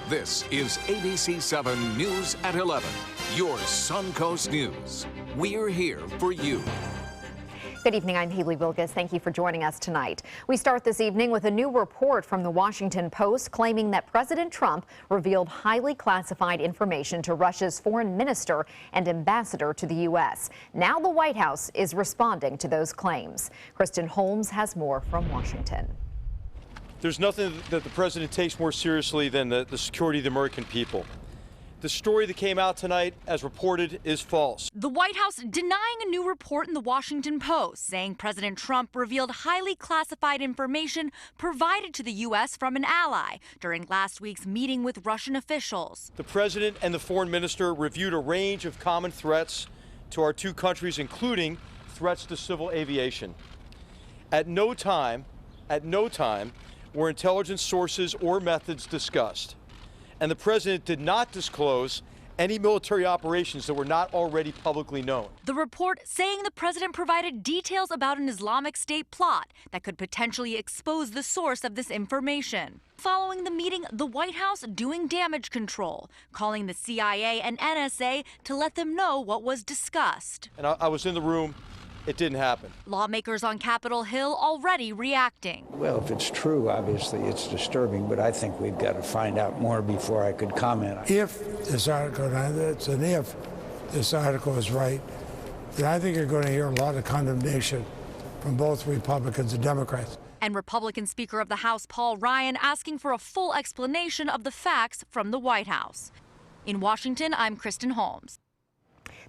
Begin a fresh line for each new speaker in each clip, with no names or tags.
This is ABC7 News at 11, your Suncoast News. We're here for you.
Good evening, I'm Haley Wilgus. Thank you for joining us tonight. We start this evening with a new report from the Washington Post claiming that President Trump revealed highly classified information to Russia's foreign minister and ambassador to the U.S. Now the White House is responding to those claims. Kristen Holmes has more from Washington.
There's nothing that the president takes more seriously than the security of the American people. The story that came out tonight, as reported, is false.
The White House denying a new report in the Washington Post, saying President Trump revealed highly classified information provided to the U.S. from an ally during last week's meeting with Russian officials.
The president and the foreign minister reviewed a range of common threats to our two countries, including threats to civil aviation. At no time were intelligence sources or methods discussed. And the president did not disclose any military operations that were not already publicly known.
The report saying the president provided details about an Islamic State plot that could potentially expose the source of this information. Following the meeting, the White House doing damage control, calling the CIA and NSA to let them know what was discussed.
And I was in the room. It didn't happen.
Lawmakers on Capitol Hill already reacting.
Well, if it's true, obviously it's disturbing, but I think we've got to find out more before I could comment.
If this article, and it's an if this article is right, then I think you're going to hear a lot of condemnation from both Republicans and Democrats.
And Republican Speaker of the House Paul Ryan asking for a full explanation of the facts from the White House. In Washington, I'm Kristen Holmes.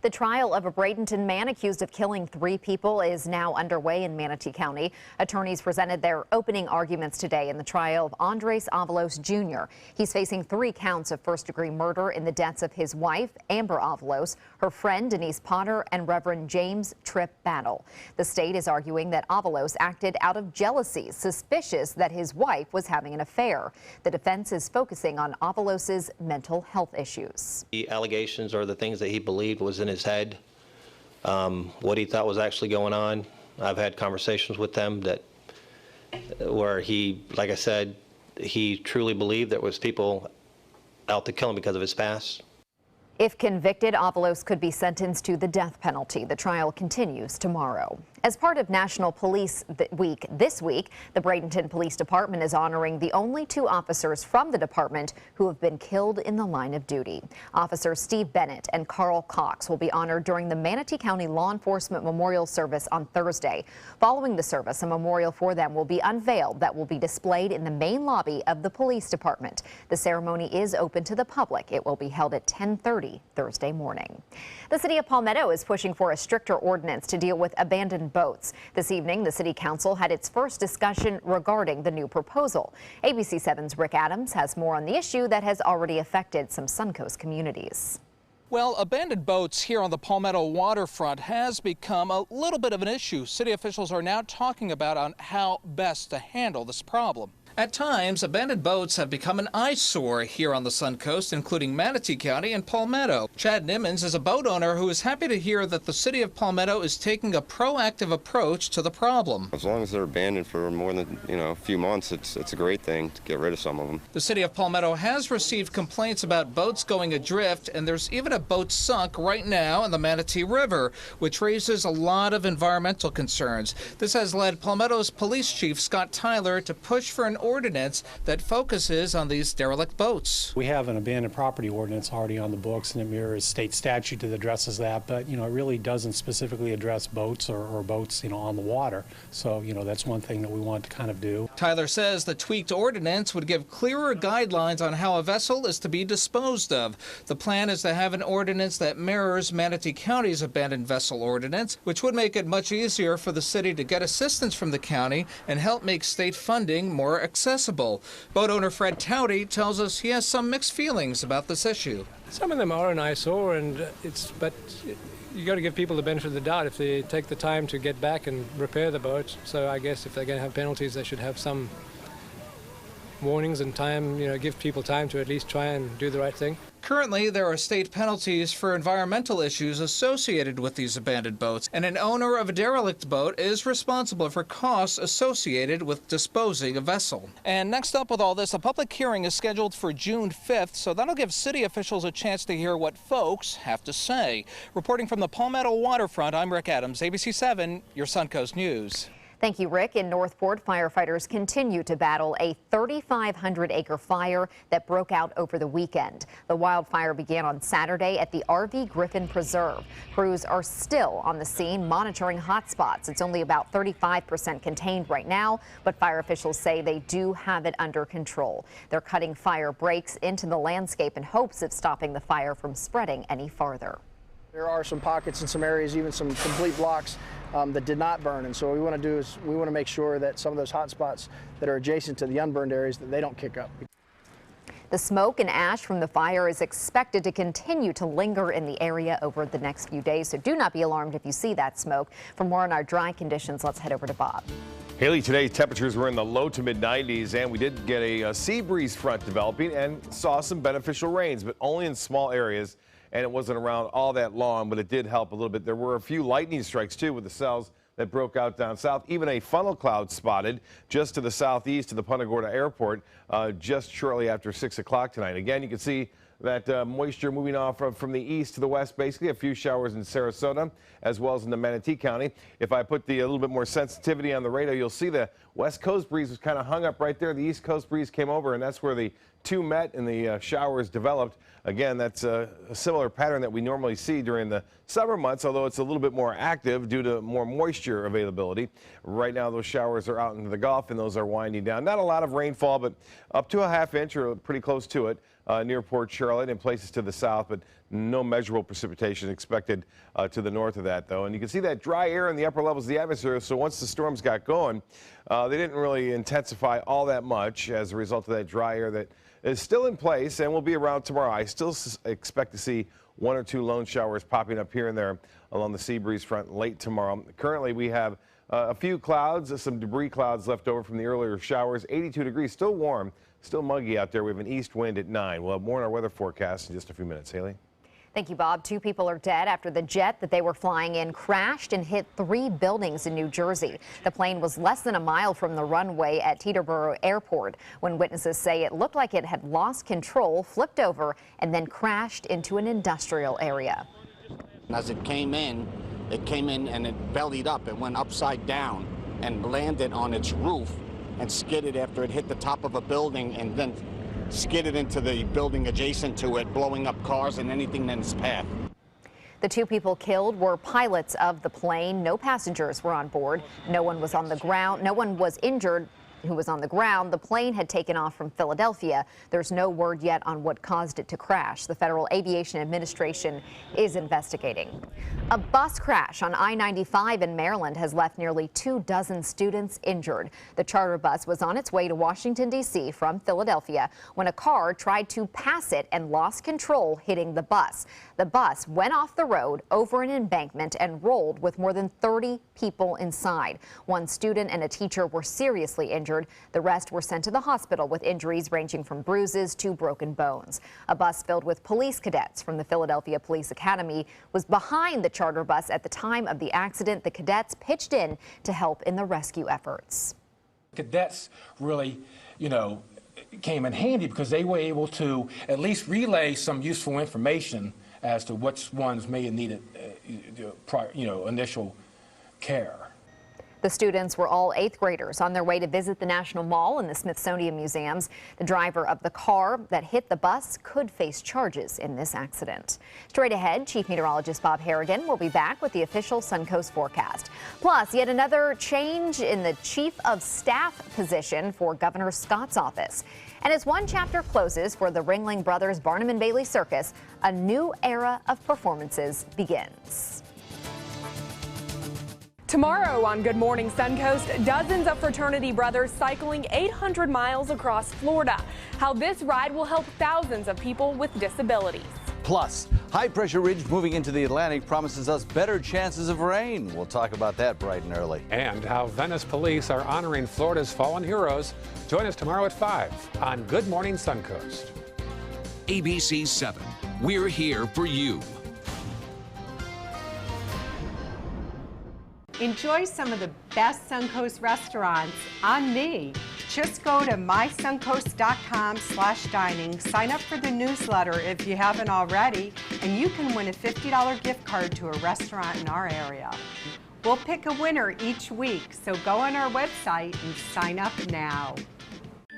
The trial of a Bradenton man accused of killing 3 people is now underway in Manatee County. Attorneys presented their opening arguments today in the trial of Andres Avalos Jr. He's facing 3 counts of first-degree murder in the deaths of his wife, Amber Avalos, her friend, Denise Potter, and Reverend James Tripp Battle. The state is arguing that Avalos acted out of jealousy, suspicious that his wife was having an affair. The defense is focusing on Avalos's mental health issues.
The allegations are the things that he believed was in his head, what he thought was actually going on. I've had conversations with them where he, like I said, he truly believed there was people out to kill him because of his past.
If convicted, Avalos could be sentenced to the death penalty. The trial continues tomorrow. As part of National Police Week this week, the Bradenton Police Department is honoring the only 2 officers from the department who have been killed in the line of duty. Officers Steve Bennett and Carl Cox will be honored during the Manatee County Law Enforcement Memorial Service on Thursday. Following the service, a memorial for them will be unveiled that will be displayed in the main lobby of the police department. The ceremony is open to the public. It will be held at 10:30 Thursday morning. The city of Palmetto is pushing for a stricter ordinance to deal with abandoned boats. This evening, the city council had its first discussion regarding the new proposal. ABC7's Rick Adams has more on the issue that has already affected some Suncoast communities.
Well, abandoned boats here on the Palmetto waterfront has become a little bit of an issue. City officials are now talking about on how best to handle this problem. At times, abandoned boats have become an eyesore here on the Suncoast, including Manatee County and Palmetto. Chad Nimmons is a boat owner who is happy to hear that the city of Palmetto is taking a proactive approach to the problem.
As long as they're abandoned for more than a few months, it's a great thing to get rid of some of them.
The city of Palmetto has received complaints about boats going adrift, and there's even a boat sunk right now in the Manatee River, which raises a lot of environmental concerns. This has led Palmetto's police chief Scott Tyler to push for an ordinance that focuses on these derelict boats.
We have an abandoned property ordinance already on the books, and it mirrors state statute that addresses that, but it really doesn't specifically address boats or boats on the water. So that's one thing that we want to kind of do.
Tyler says the tweaked ordinance would give clearer guidelines on how a vessel is to be disposed of. The plan is to have an ordinance that mirrors Manatee County's abandoned vessel ordinance, which would make it much easier for the city to get assistance from the county and help make state funding more accessible. Boat owner Fred Towdy tells us he has some mixed feelings about this issue.
Some of them are an eyesore, but you got to give people the benefit of the doubt if they take the time to get back and repair the boat. So I guess if they're going to have penalties, they should have some warnings and time, give people time to at least try and do the right thing.
Currently, there are state penalties for environmental issues associated with these abandoned boats, and an owner of a derelict boat is responsible for costs associated with disposing a vessel. And next up with all this, a public hearing is scheduled for June 5th, so that'll give city officials a chance to hear what folks have to say. Reporting from the Palmetto waterfront, I'm Rick Adams, ABC7, your Suncoast News.
Thank you, Rick. In Northport, firefighters continue to battle a 3,500-acre fire that broke out over the weekend. The wildfire began on Saturday at the RV Griffin Preserve. Crews are still on the scene monitoring hotspots. It's only about 35% contained right now, but fire officials say they do have it under control. They're cutting fire breaks into the landscape in hopes of stopping the fire from spreading any farther.
There are some pockets in some areas, even some complete blocks that did not burn. And so what we want to do is we want to make sure that some of those hot spots that are adjacent to the unburned areas, that they don't kick up.
The smoke and ash from the fire is expected to continue to linger in the area over the next few days, so do not be alarmed if you see that smoke. For more on our dry conditions, let's head over to Bob.
Haley, today's temperatures were in the low to mid 90s, and we did get a sea breeze front developing and saw some beneficial rains, but only in small areas. And it wasn't around all that long, but it did help a little bit. There were a few lightning strikes, too, with the cells that broke out down south. Even a funnel cloud spotted just to the southeast of the Punta Gorda Airport just shortly after 6 o'clock tonight. Again, you can see that moisture moving off from the east to the west, basically. A few showers in Sarasota as well as in the Manatee County. If I put a little bit more sensitivity on the radar, you'll see the west coast breeze was kind of hung up right there. The east coast breeze came over, and that's where the two met and the showers developed. Again, that's a similar pattern that we normally see during the summer months, although it's a little bit more active due to more moisture availability. Right now, those showers are out into the Gulf, and those are winding down. Not a lot of rainfall, but up to a ½ inch or pretty close to it near Port Charlotte and places to the south, but no measurable precipitation expected to the north of that, though. And you can see that dry air in the upper levels of the atmosphere, so once the storms got going, they didn't really intensify all that much as a result of that dry air that is still in place and will be around tomorrow. I still expect to see 1 or 2 lone showers popping up here and there along the sea breeze front late tomorrow. Currently, we have a few clouds, some debris clouds left over from the earlier showers. 82 degrees, still warm, still muggy out there. We have an east wind at 9. We'll have more on our weather forecast in just a few minutes. Haley?
Thank you, Bob. 2 people are dead after the jet that they were flying in crashed and hit 3 buildings in New Jersey. The plane was less than a mile from the runway at Teterboro Airport when witnesses say it looked like it had lost control, flipped over, and then crashed into an industrial area.
As it came in and it bellied up. It went upside down and landed on its roof and skidded after it hit the top of a building and then skidded into the building adjacent to it, blowing up cars and anything in its path.
The 2 people killed were pilots of the plane. No passengers were on board. No one was on the ground. No one was injured who was on the ground. The plane had taken off from Philadelphia. There's no word yet on what caused it to crash. The Federal Aviation Administration is investigating. A bus crash on I-95 in Maryland has left nearly 24 students injured. The charter bus was on its way to Washington, D.C. from Philadelphia when a car tried to pass it and lost control, hitting the bus. The bus went off the road over an embankment and rolled with more than 30 people inside. 1 student and a teacher were seriously injured. The rest were sent to the hospital with injuries ranging from bruises to broken bones. A bus filled with police cadets from the Philadelphia Police Academy was behind the charter bus at the time of the accident. The cadets pitched in to help in the rescue efforts.
Cadets really, came in handy because they were able to at least relay some useful information as to which ones may have needed, initial care.
The students were all 8th graders on their way to visit the National Mall and the Smithsonian Museums. The driver of the car that hit the bus could face charges in this accident. Straight ahead, Chief Meteorologist Bob Harrigan will be back with the official Suncoast forecast. Plus, yet another change in the Chief of Staff position for Governor Scott's office. And as one chapter closes for the Ringling Brothers Barnum and Bailey Circus, a new era of performances begins.
Tomorrow on Good Morning Suncoast, dozens of fraternity brothers cycling 800 miles across Florida. How this ride will help thousands of people with disabilities.
Plus, high-pressure ridge moving into the Atlantic promises us better chances of rain. We'll talk about that bright and early.
And how Venice police are honoring Florida's fallen heroes. Join us tomorrow at 5 on Good Morning Suncoast.
ABC7, we're here for you.
Enjoy some of the best Suncoast restaurants on me. Just go to mysuncoast.com/dining, sign up for the newsletter if you haven't already, and you can win a $50 gift card to a restaurant in our area. We'll pick a winner each week, so go on our website and sign up now.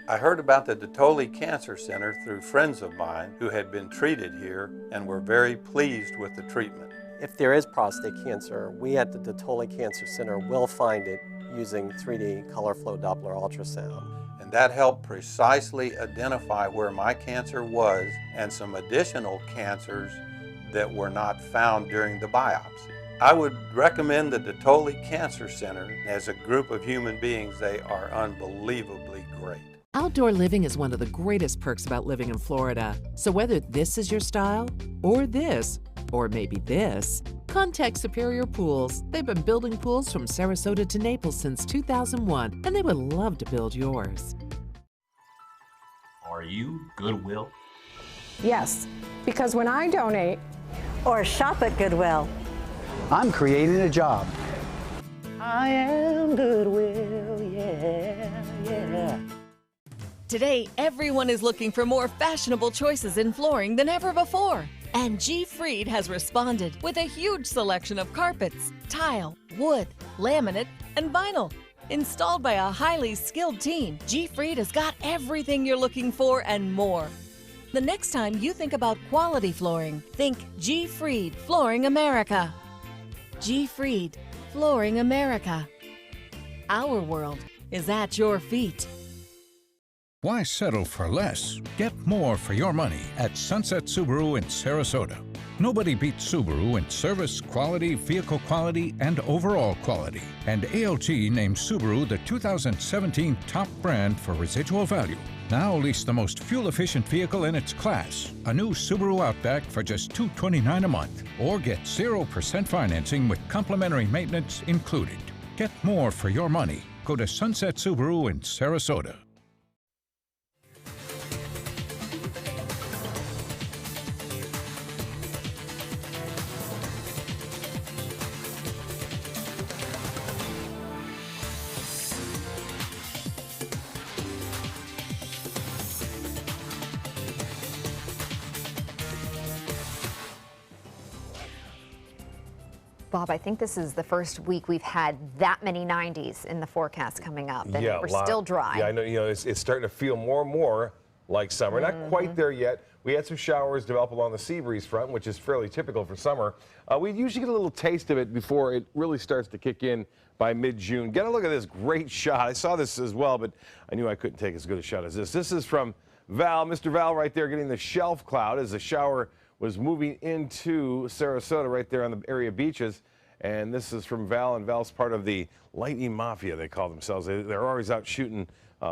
I heard about the Dotoli Cancer Center through friends of mine who had been treated here and were very pleased with the treatment.
If there is prostate cancer, we at the Dotoli Cancer Center will find it using 3D color flow Doppler ultrasound.
And that helped precisely identify where my cancer was and some additional cancers that were not found during the biopsy. I would recommend the Dotoli Cancer Center. As a group of human beings, they are unbelievably great.
Outdoor living is one of the greatest perks about living in Florida. So whether this is your style, or this, or maybe this, contact Superior Pools. They've been building pools from Sarasota to Naples since 2001, and they would love to build yours.
Are you Goodwill?
Yes, because when I donate
or shop at Goodwill,
I'm creating a job.
I am Goodwill, yeah.
Today, everyone is looking for more fashionable choices in flooring than ever before. And G. Fried has responded with a huge selection of carpets, tile, wood, laminate, and vinyl. Installed by a highly skilled team, G. Fried has got everything you're looking for and more. The next time you think about quality flooring, think G. Fried Flooring America. G. Fried Flooring America. Our world is at your feet.
Why settle for less? Get more for your money at Sunset Subaru in Sarasota. Nobody beats Subaru in service, quality, vehicle quality, and overall quality. And ALG named Subaru the 2017 top brand for residual value. Now lease the most fuel-efficient vehicle in its class, a new Subaru Outback for just $229 a month. Or get 0% financing with complimentary maintenance included. Get more for your money. Go to Sunset Subaru in Sarasota.
Bob, I think this is the first week we've had that many 90s in the forecast coming up, and we're still dry.
Yeah, I know. You know, it's starting to feel more and more like summer. Not quite there yet. We had some showers develop along the sea breeze front, which is fairly typical for summer. We usually get a little taste of it before it really starts to kick in by mid-June. Get a look at this great shot. I saw this as well, but I knew I couldn't take as good a shot as this. This is from Val, Mr. Val right there getting the shelf cloud as the shower was moving into Sarasota right there on the area beaches. And this is from Val, and Val's part of the lightning mafia, they call themselves. They're always out shooting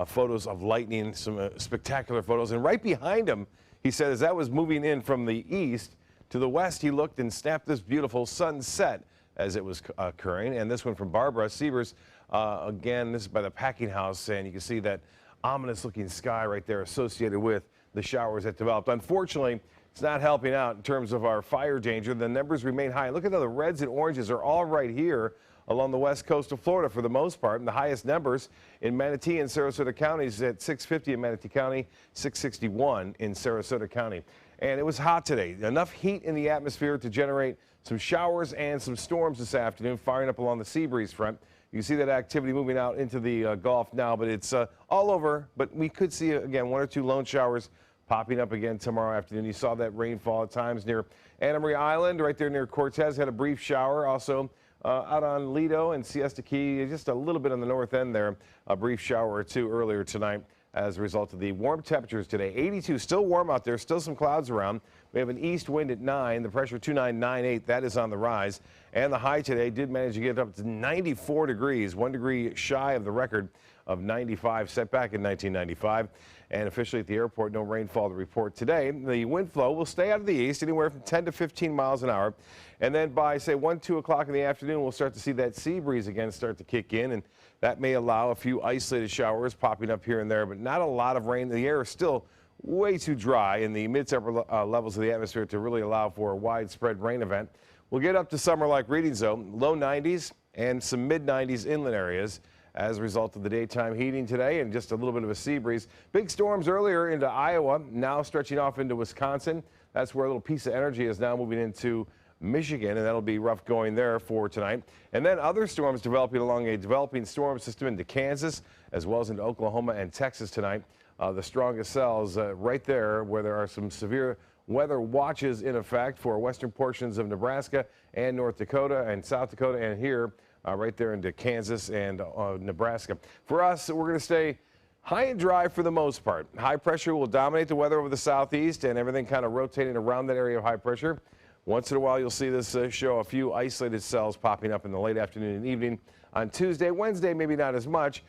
photos of lightning, some spectacular photos. And right behind him, he said, as that was moving in from the east to the west, he looked and snapped this beautiful sunset as it was occurring. And this one from Barbara Sievers, again, this is by the packing house, and you can see that ominous looking sky right there associated with the showers that developed. Unfortunately, it's not helping out in terms of our fire danger. The numbers remain high. Look at how the reds and oranges are all right here along the west coast of Florida for the most part. And the highest numbers in Manatee and Sarasota counties at 650 in Manatee County, 661 in Sarasota County. And it was hot today. Enough heat in the atmosphere to generate some showers and some storms this afternoon, firing up along the sea breeze front. You see that activity moving out into the Gulf now, but it's all over. But we could see, again, one or two lone showers popping up again tomorrow afternoon. You saw that rainfall at times near Anna Maria Island, right there near Cortez. Had a brief shower. Also out on Lido and Siesta Key, just a little bit on the north end there. A brief shower or two earlier tonight as a result of the warm temperatures today. 82, still warm out there, still some clouds around. We have an east wind at 9, the pressure 2998, that is on the rise. And the high today did manage to get up to 94 degrees, 1 degree shy of the record of 95 set back in 1995. And officially at the airport, no rainfall to report today. The wind flow will stay out of the east, anywhere from 10 to 15 miles an hour. And then by, say, 1, 2 o'clock in the afternoon, we'll start to see that sea breeze again start to kick in. And that may allow a few isolated showers popping up here and there, but not a lot of rain. The air is still way too dry in the mid to upper levels of the atmosphere to really allow for a widespread rain event. We'll get up to summer-like readings, though, low 90s and some mid-90s inland areas as a result of the daytime heating today and just a little bit of a sea breeze. Big storms earlier into Iowa, now stretching off into Wisconsin. That's where a little piece of energy is now moving into Michigan, and that'll be rough going there for tonight. And then other storms developing along a developing storm system into Kansas, as well as into Oklahoma and Texas tonight. The strongest cells right there where there are some severe weather watches in effect for western portions of Nebraska and North Dakota and South Dakota, and here right there into Kansas and Nebraska. For us, we're going to stay high and dry for the most part. High pressure will dominate the weather over the southeast, and everything kind of rotating around that area of high pressure. Once in a while, you'll see this show a few isolated cells popping up in the late afternoon and evening on Tuesday. Wednesday, maybe not as much.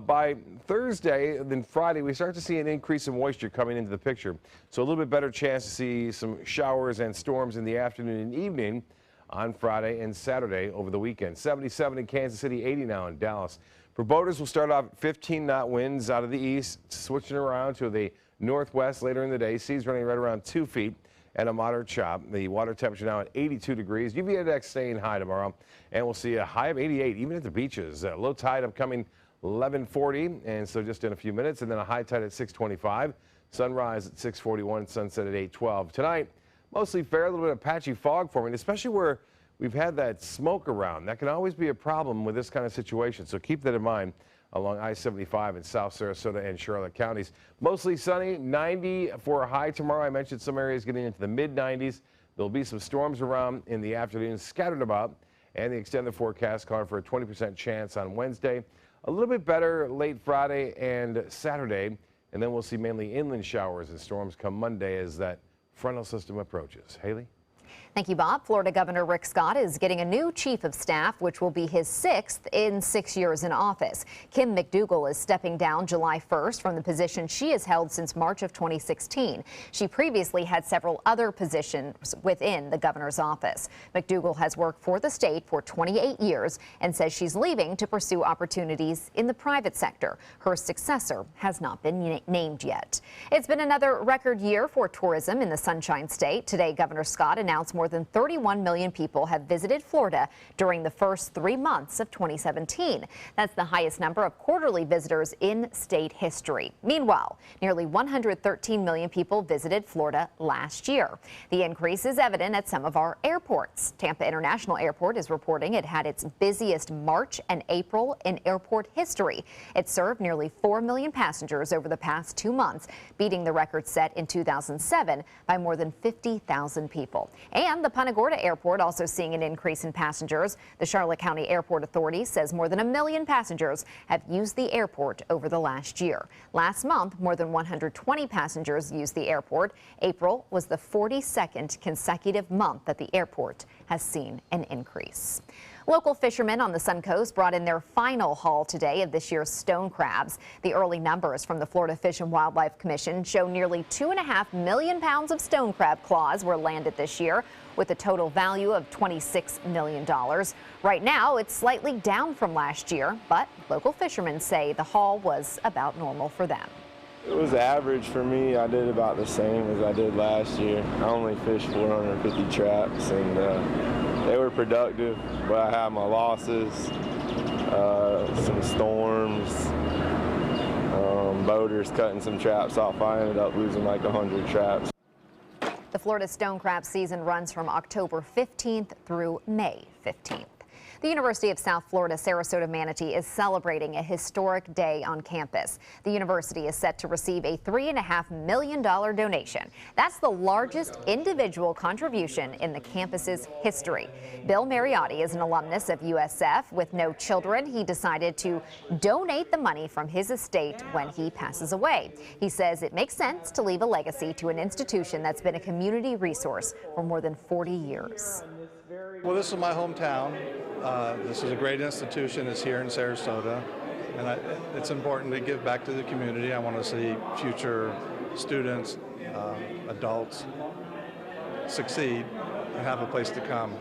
By Thursday, then Friday, we start to see an increase in moisture coming into the picture. So a little bit better chance to see some showers and storms in the afternoon and evening on Friday and Saturday over the weekend. 77 in Kansas City, 80 now in Dallas. For boaters, we'll start off at 15-knot winds out of the east, switching around to the northwest later in the day. Seas running right around 2 feet and a moderate chop. The water temperature now at 82 degrees. UV index staying high tomorrow, and we'll see a high of 88 even at the beaches. Low tide upcoming 11:40, and so just in a few minutes, and then a high tide at 6:25. Sunrise at 6:41, sunset at 8:12. Tonight, mostly fair, a little bit of patchy fog forming, especially where we've had that smoke around. That can always be a problem with this kind of situation, so keep that in mind along I-75 in South Sarasota and Charlotte counties. Mostly sunny, 90 for a high tomorrow. I mentioned some areas getting into the mid-90s. There'll be some storms around in the afternoon, scattered about, and the extended forecast calling for a 20% chance on Wednesday. A little bit better late Friday and Saturday, and then we'll see mainly inland showers and storms come Monday as that frontal system approaches. Haley?
Thank you, Bob. Florida Governor Rick Scott is getting a new chief of staff, which will be his 6th in 6 years in office. Kim McDougal is stepping down July 1st from the position she has held since March of 2016. She previously had several other positions within the governor's office. McDougal has worked for the state for 28 years and says she's leaving to pursue opportunities in the private sector. Her successor has not been named yet. It's been another record year for tourism in the Sunshine State. Today, Governor Scott announced more than 31 million people have visited Florida during the first 3 months of 2017. That's the highest number of quarterly visitors in state history. Meanwhile, nearly 113 million people visited Florida last year. The increase is evident at some of our airports. Tampa International Airport is reporting it had its busiest March and April in airport history. It served nearly 4 million passengers over the past 2 months, beating the record set in 2007 by more than 50,000 people. And the Punta Gorda Airport also seeing an increase in passengers. The Charlotte County Airport Authority says more than 1 million passengers have used the airport over the last year. Last month, more than 120 passengers used the airport. April was the 42nd consecutive month that the airport has seen an increase. Local fishermen on the Suncoast brought in their final haul today of this year's stone crabs. The early numbers from the Florida Fish and Wildlife Commission show nearly 2.5 million pounds of stone crab claws were landed this year, with a total value of $26 million. Right now, it's slightly down from last year, but local fishermen say the haul was about normal for them.
It was average for me. I did about the same as I did last year. I only fished 450 traps, and they were productive, but I had my losses, some storms, boaters cutting some traps off. I ended up losing like 100 traps.
The Florida stone crab season runs from October 15th through May 15th. The University of South Florida Sarasota Manatee is celebrating a historic day on campus. The university is set to receive a $3.5 million donation. That's the largest individual contribution in the campus's history. Bill Mariotti is an alumnus of USF. With no children, he decided to donate the money from his estate when he passes away. He says it makes sense to leave a legacy to an institution that's been a community resource for more than 40 years.
Well, this is my hometown. This is a great institution. It's here in Sarasota. And it's important to give back to the community. I want to see future students, adults succeed and have a place to come.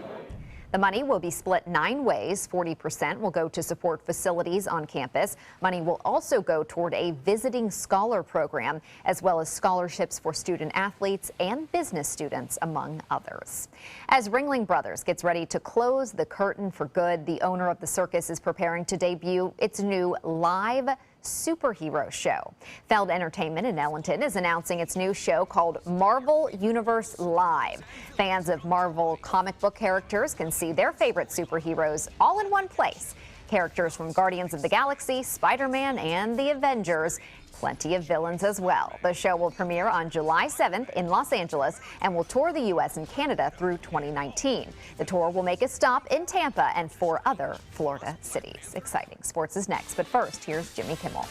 The money will be split 9 ways. 40% will go to support facilities on campus. Money will also go toward a visiting scholar program, as well as scholarships for student athletes and business students, among others. As Ringling Brothers gets ready to close the curtain for good, the owner of the circus is preparing to debut its new live superhero show. Feld Entertainment in Ellenton is announcing its new show called Marvel Universe Live. Fans of Marvel comic book characters can see their favorite superheroes all in one place. Characters from Guardians of the Galaxy, Spider-Man, and the Avengers. Plenty of villains as well. The show will premiere on July 7th in Los Angeles and will tour the U.S. and Canada through 2019. The tour will make a stop in Tampa and 4 other Florida cities. Exciting. Sports is next, but first, here's Jimmy Kimmel.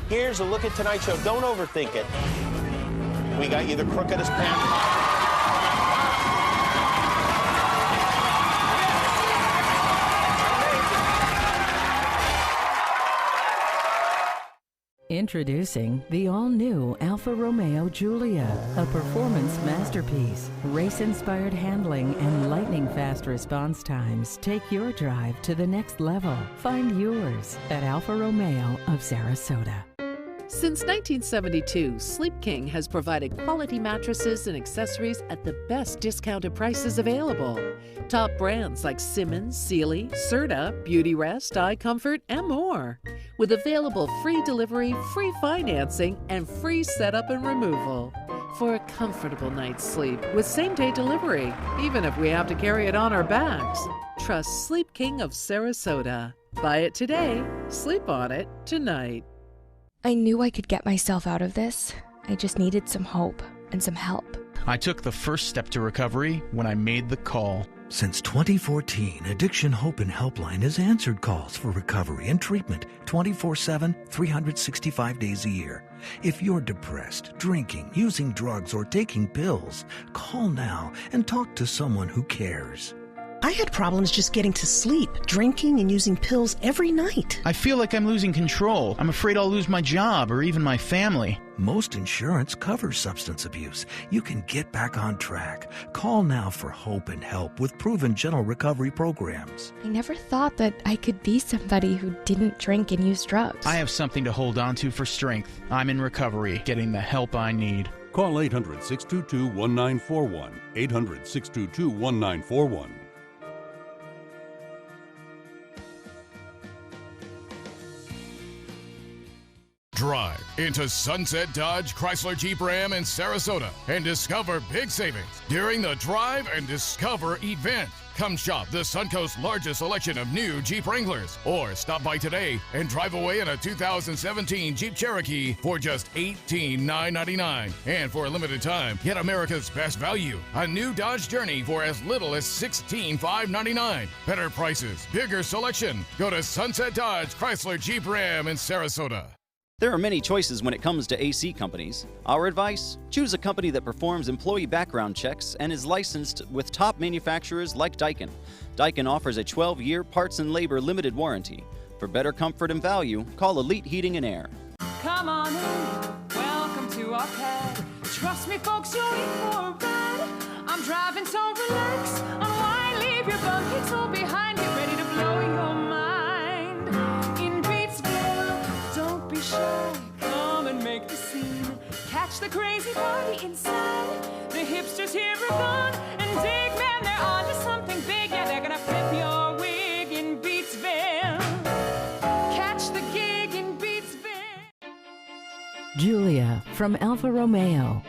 Here's a look at tonight's show. Don't overthink it. We got you the crookedest pants.
Introducing the all-new Alfa Romeo Giulia, a performance masterpiece. Race-inspired handling and lightning-fast response times take your drive to the next level. Find yours at Alfa Romeo of Sarasota.
Since 1972, Sleep King has provided quality mattresses and accessories at the best discounted prices available. Top brands like Simmons, Sealy, Serta, Beautyrest, iComfort, and more. With available free delivery, free financing, and free setup and removal. For a comfortable night's sleep with same-day delivery, even if we have to carry it on our backs. Trust Sleep King of Sarasota. Buy it today, sleep on it tonight.
I knew I could get myself out of this. I just needed some hope and some help.
I took the first step to recovery when I made the call.
Since 2014, Addiction Hope and Helpline has answered calls for recovery and treatment 24/7, 365 days a year. If you're depressed, drinking, using drugs, or taking pills, call now and talk to someone who cares.
I had problems just getting to sleep, drinking and using pills every night.
I feel like I'm losing control. I'm afraid I'll lose my job or even my family.
Most insurance covers substance abuse. You can get back on track. Call now for hope and help with proven gentle recovery programs.
I never thought that I could be somebody who didn't drink and use drugs.
I have something to hold on to for strength. I'm in recovery, getting the help I need.
Call 800-622-1941. 800-622-1941.
Drive into Sunset Dodge Chrysler Jeep Ram in Sarasota and discover big savings during the Drive and Discover event. Come shop the Suncoast's largest selection of new Jeep Wranglers, or stop by today and drive away in a 2017 Jeep Cherokee for just $18,999. And for a limited time, get America's best value, a new Dodge Journey for as little as $16,599. Better prices, bigger selection. Go to Sunset Dodge Chrysler Jeep Ram in Sarasota.
There are many choices when it comes to AC companies. Our advice? Choose a company that performs employee background checks and is licensed with top manufacturers like Daikin. Daikin offers a 12-year parts and labor limited warranty. For better comfort and value, call Elite Heating and Air.
Come on in, welcome to our pad. Trust me folks, you're in for a ride. I'm driving, so relax. Unwind, leave your buckets all behind. Get ready to blow your mind. In Batesville, don't be shy, come and make the scene. Catch the crazy party inside. The hipsters here are gone and dig, man, they're on to something big. Yeah, they're gonna flip your wig in Batesville. Catch the gig in Batesville.
Giulia from Alfa Romeo.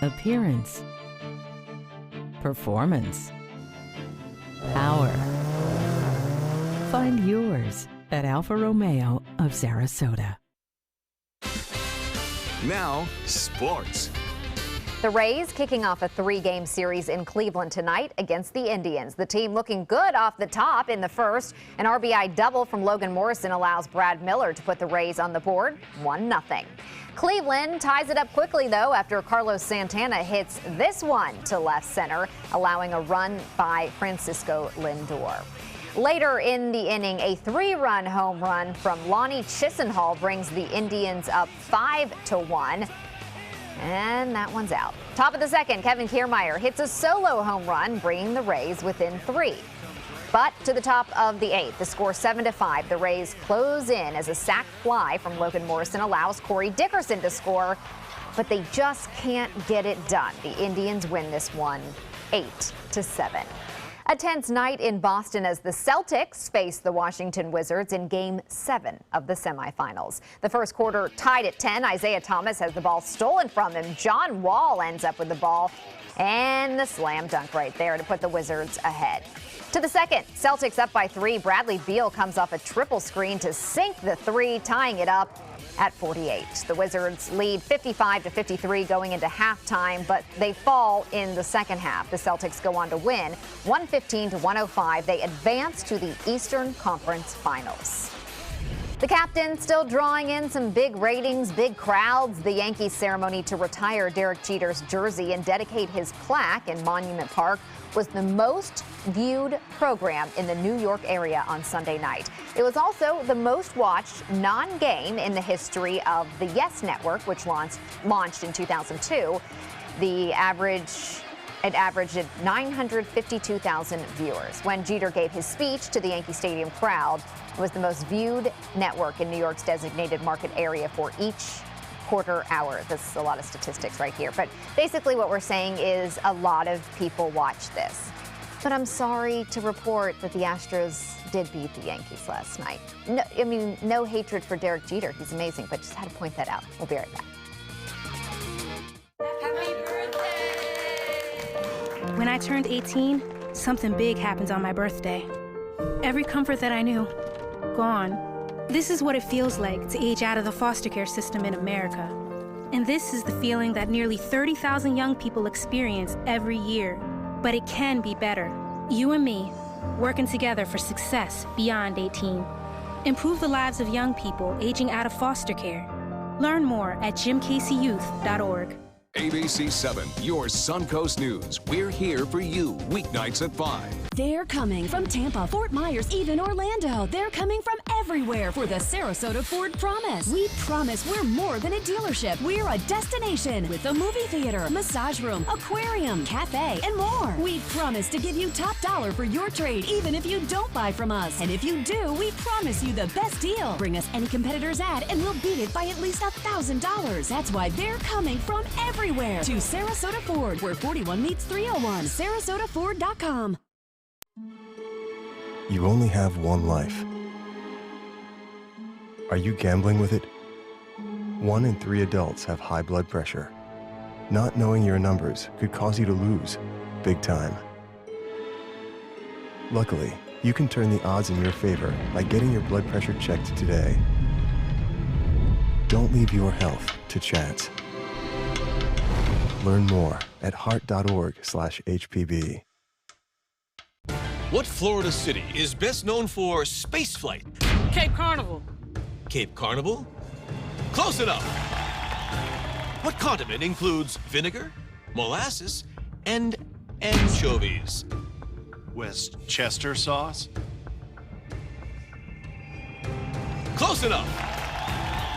Appearance. Performance. Power. Find yours at Alfa Romeo of Sarasota.
Now, sports.
The Rays kicking off a 3-game series in Cleveland tonight against the Indians. The team looking good off the top in the first. An RBI double from Logan Morrison allows Brad Miller to put the Rays on the board 1-0. Cleveland ties it up quickly, though, after Carlos Santana hits this one to left center, allowing a run by Francisco Lindor. Later in the inning, a 3-run home run from Lonnie Chisenhall brings the Indians up 5-1. And that one's out. Top of the second, Kevin Kiermaier hits a solo home run, bringing the Rays within 3. But to the top of the 8th, the score 7-5. The Rays close in as a sac fly from Logan Morrison allows Corey Dickerson to score, but they just can't get it done. The Indians win this one 8-7. A tense night in Boston as the Celtics face the Washington Wizards in Game 7 of the semifinals. The first quarter tied at 10. Isaiah Thomas has the ball stolen from him. John Wall ends up with the ball and the slam dunk right there to put the Wizards ahead. To the second, Celtics up by 3. Bradley Beal comes off a triple screen to sink the 3, tying it up at 48. The Wizards lead 55-53 going into halftime, but they fall in the second half. The Celtics go on to win 115-105. They advance to the Eastern Conference Finals. The captain still drawing in some big ratings, big crowds. The Yankees ceremony to retire Derek Jeter's jersey and dedicate his plaque in Monument Park was the most viewed program in the New York area on Sunday night. It was also the most watched non-game in the history of the Yes Network, which launched in 2002. It averaged 952,000 viewers. When Jeter gave his speech to the Yankee Stadium crowd, it was the most viewed network in New York's designated market area for each quarter hour. This is a lot of statistics right here. But basically what we're saying is a lot of people watch this. But I'm sorry to report that the Astros did beat the Yankees last night. No hatred for Derek Jeter. He's amazing, but just had to point that out. We'll be right back.
When I turned 18, something big happened on my birthday. Every comfort that I knew, gone. This is what it feels like to age out of the foster care system in America. And this is the feeling that nearly 30,000 young people experience every year. But it can be better. You and me, working together for success beyond 18. Improve the lives of young people aging out of foster care. Learn more at jimcaseyouth.org.
ABC7, your Suncoast News. We're here for you weeknights at 5.
They're coming from Tampa, Fort Myers, even Orlando. They're coming from everywhere for the Sarasota Ford Promise. We promise we're more than a dealership. We're a destination with a movie theater, massage room, aquarium, cafe, and more. We promise to give you top dollar for your trade, even if you don't buy from us. And if you do, we promise you the best deal. Bring us any competitor's ad and we'll beat it by at least $1,000. That's why they're coming from everywhere to Sarasota Ford, where 41 meets 301. SarasotaFord.com.
You only have one life. Are you gambling with it? 1 in 3 adults have high blood pressure. Not knowing your numbers could cause you to lose, big time. Luckily, you can turn the odds in your favor by getting your blood pressure checked today. Don't leave your health to chance. Learn more at heart.org/HPB.
What Florida city is best known for spaceflight?
Cape Carnival.
Cape Carnival? Close enough. What condiment includes vinegar, molasses, and anchovies?
Westchester sauce?
Close enough.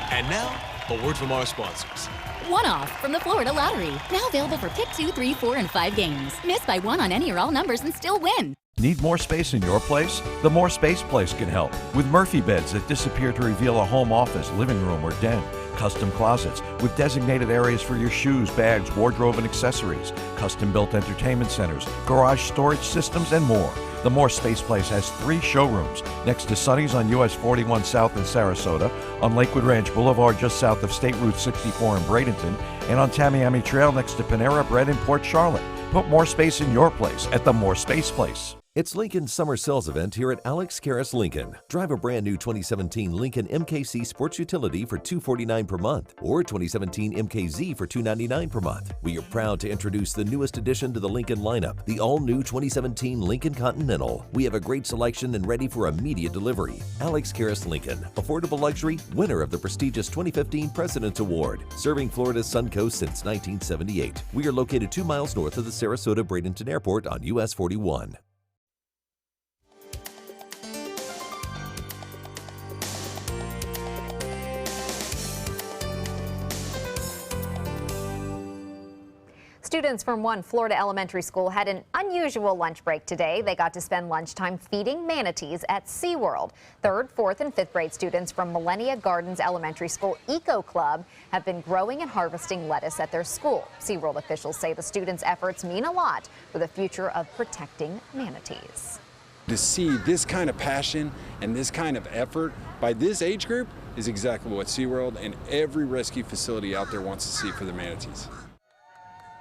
And now, a word from our sponsors.
One-off from the Florida Lottery. Now available for pick 2, 3, 4, and 5 games. Miss by 1 on any or all numbers and still win.
Need more space in your place? The More Space Place can help. With Murphy beds that disappear to reveal a home office, living room, or den. Custom closets with designated areas for your shoes, bags, wardrobe, and accessories. Custom-built entertainment centers, garage storage systems, and more. The More Space Place has 3 showrooms next to Sonny's on US 41 South in Sarasota, on Lakewood Ranch Boulevard just south of State Route 64 in Bradenton, and on Tamiami Trail next to Panera Bread in Port Charlotte. Put more space in your place at the More Space Place.
It's Lincoln's summer sales event here at Alex Karras Lincoln. Drive a brand new 2017 Lincoln MKC Sports Utility for $249 per month or 2017 MKZ for $299 per month. We are proud to introduce the newest addition to the Lincoln lineup, the all-new 2017 Lincoln Continental. We have a great selection and ready for immediate delivery. Alex Karras Lincoln, affordable luxury, winner of the prestigious 2015 President's Award, serving Florida's Suncoast since 1978. We are located 2 miles north of the Sarasota-Bradenton Airport on US 41.
Students from one Florida elementary school had an unusual lunch break today. They got to spend lunchtime feeding manatees at SeaWorld. 3rd, 4th, and 5th grade students from Millennia Gardens Elementary School Eco Club have been growing and harvesting lettuce at their school. SeaWorld officials say the students' efforts mean a lot for the future of protecting manatees.
To see this kind of passion and this kind of effort by this age group is exactly what SeaWorld and every rescue facility out there wants to see for the manatees.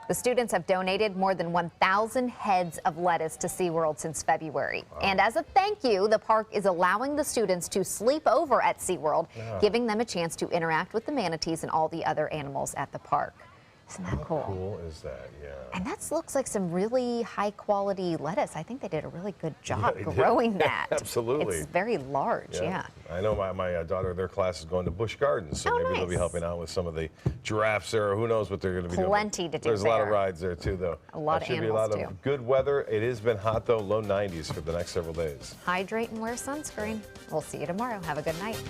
The students have donated more than 1,000 heads of lettuce to SeaWorld since February. Wow. And as a thank you, the park is allowing the students to sleep over at SeaWorld, giving them a chance to interact with the manatees and all the other animals at the park. Isn't that cool?
How cool is that? Yeah.
And that looks like some really high quality lettuce. I think they did a really good job growing that.
Absolutely.
It's very large, yeah.
I know my daughter, their class is going to Busch Gardens, so maybe they'll be helping out with some of the giraffes there, or who knows what they're going to be doing.
Plenty to do
There's a lot of rides there too, though.
A lot of animals,
should be a lot of good weather. It has been hot, though, low 90s for the next several days.
Hydrate and wear sunscreen. We'll see you tomorrow. Have a good night.